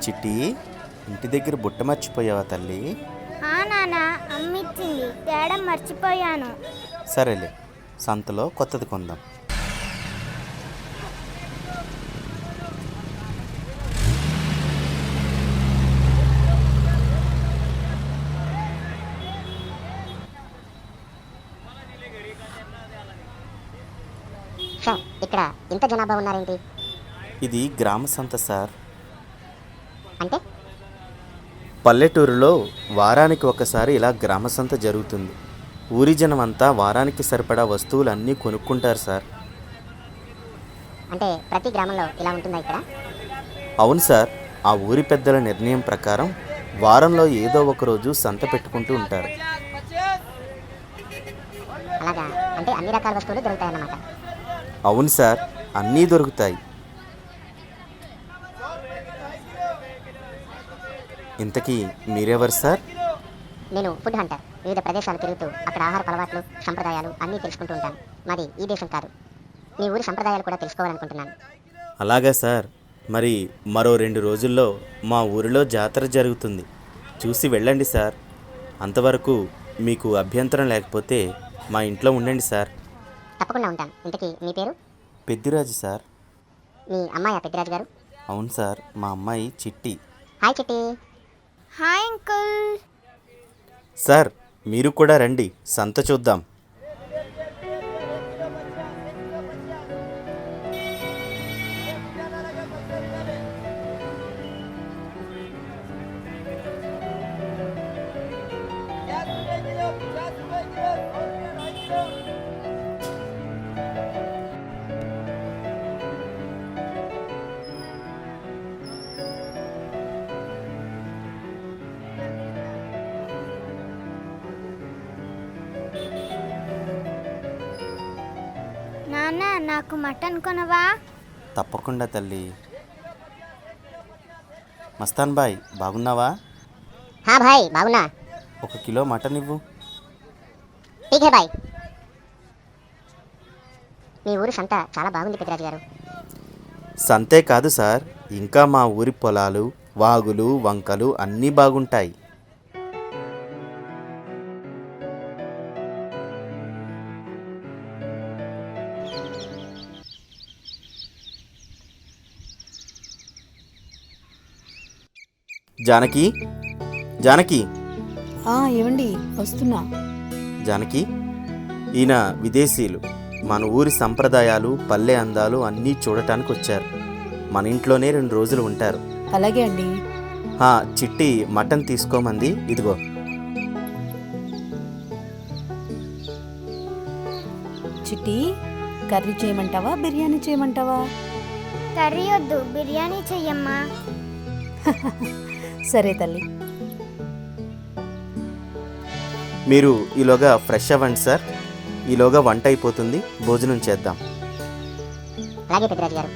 చిట్టి, ఇంటి దగ్గర బుట్ట మర్చిపోయావా తల్లి? నాన్న, అమ్మిచ్చింది తేడం మర్చిపోయాను. సరేలే, సంతలో కొత్తది కొందాం. సార్, ఇక్కడ ఇంత జనాభా ఉన్నారేంటి? ఇది గ్రామ సంత సార్. అంటే పల్లెటూరులో వారానికి ఒకసారి ఇలా గ్రామ సంత జరుగుతుంది. ఊరి జనం అంతా వారానికి సరిపడా వస్తువులన్నీ కొనుక్కుంటారు సార్. అంటే ప్రతి గ్రామంలో ఇలా ఉంటుందా ఇక్కడ? అవును సార్, ఆ ఊరి పెద్దల నిర్ణయం ప్రకారం వారంలో ఏదో ఒక రోజు సంత పెట్టుకుంటూ ఉంటారు. అలాగా, అంటే అన్ని రకాల వస్తువులు దొరుకుతాయన్నమాట. అవును సార్, అన్నీ దొరుకుతాయి. ఇంతకీ మీరెవరు సార్? నేను ఫుడ్ హంటర్. వివిధ ప్రదేశాలు తిరుగుతూ అక్కడ ఆహార అలవాట్లు, సంప్రదాయాలు అన్నీ తెలుసుకుంటూ ఉంటాను. మాది ఈ దేశం కాదు, మీ ఊరి సంప్రదాయాలు కూడా తెలుసుకోవాలనుకుంటున్నాను. అలాగా సార్, మరి మరో 2 రోజుల్లో మా ఊరిలో జాతర జరుగుతుంది. చూసి వెళ్ళండి సార్. అంతవరకు మీకు అభ్యంతరం లేకపోతే మా ఇంట్లో ఉండండి సార్. తప్పకుండా ఉంటాను. ఇంతకీ మీ పేరు? పెద్దిరాజు సార్. మీ అమ్మాయి పెద్దిరాజు గారు? అవును సార్, మా అమ్మాయి చిట్టి. హాయ్ చిట్టి. Hi uncle. సార్, మీరు కూడా రండి, సంత చూద్దాం. నాన్న, నాకు మటన్ కొనవా? తప్పకుండా తల్లి. మస్తాన్ బాయ్, బాగున్నావా? హా భాయ్, బాగున్నా. 1 కిలో మటన్ ఇవ్వు. ఠీక్ హై భాయ్. మీ ఊరు సంత చాలా బాగుంది పెద్దిరాజు గారు. సంతే కాదు సార్, ఇంకా మా ఊరి పొలాలు, వాగులు, వంకలు అన్నీ బాగుంటాయి. జానకి, జానకి, ఏమండి, వస్తున్నా. జానకి, ఈయన విదేశీయులు. మన ఊరి సంప్రదాయాలు, పల్లె అందాలు అన్నీ చూడటానికి వచ్చారు. మన ఇంట్లోనే 2 రోజులు ఉంటారు. అలాగే అండి. చిట్టి మటన్ తీసుకోమంది, ఇదిగో. చిట్టి, కర్రీ చేయమంటావా, బిర్యానీ చేయమంటావా? కర్రీ వద్దు, బిర్యానీ చెయ్యమ్మా. సరే తల్లి. మీరు ఈలోగా ఫ్రెష్ అవ్వండి సార్. ఈలోగా వంట అయిపోతుంది, భోజనం చేద్దాం. అలాగే పెద్దిరాజు గారు.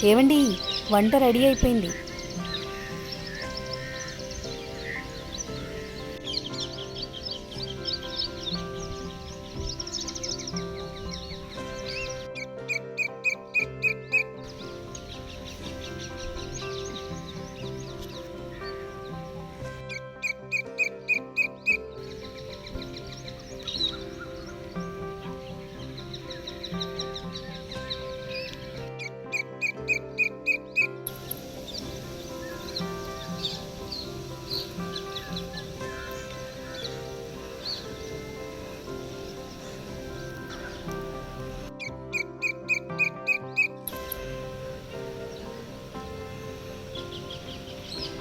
ఏవండి, వంట రెడీ అయిపోయింది.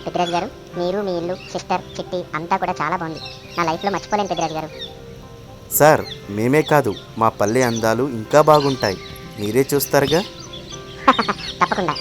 పెద్దిరాజు గారు, మీరు, మీ ఇల్లు, సిస్టర్, చిట్టి అంతా కూడా చాలా బాగుంది. నా లైఫ్లో మర్చిపోలేను పెద్దిరాజు గారు. సార్, మేమే కాదు, మా పల్లె అందాలు ఇంకా బాగుంటాయి. మీరే చూస్తారుగా. తప్పకుండా.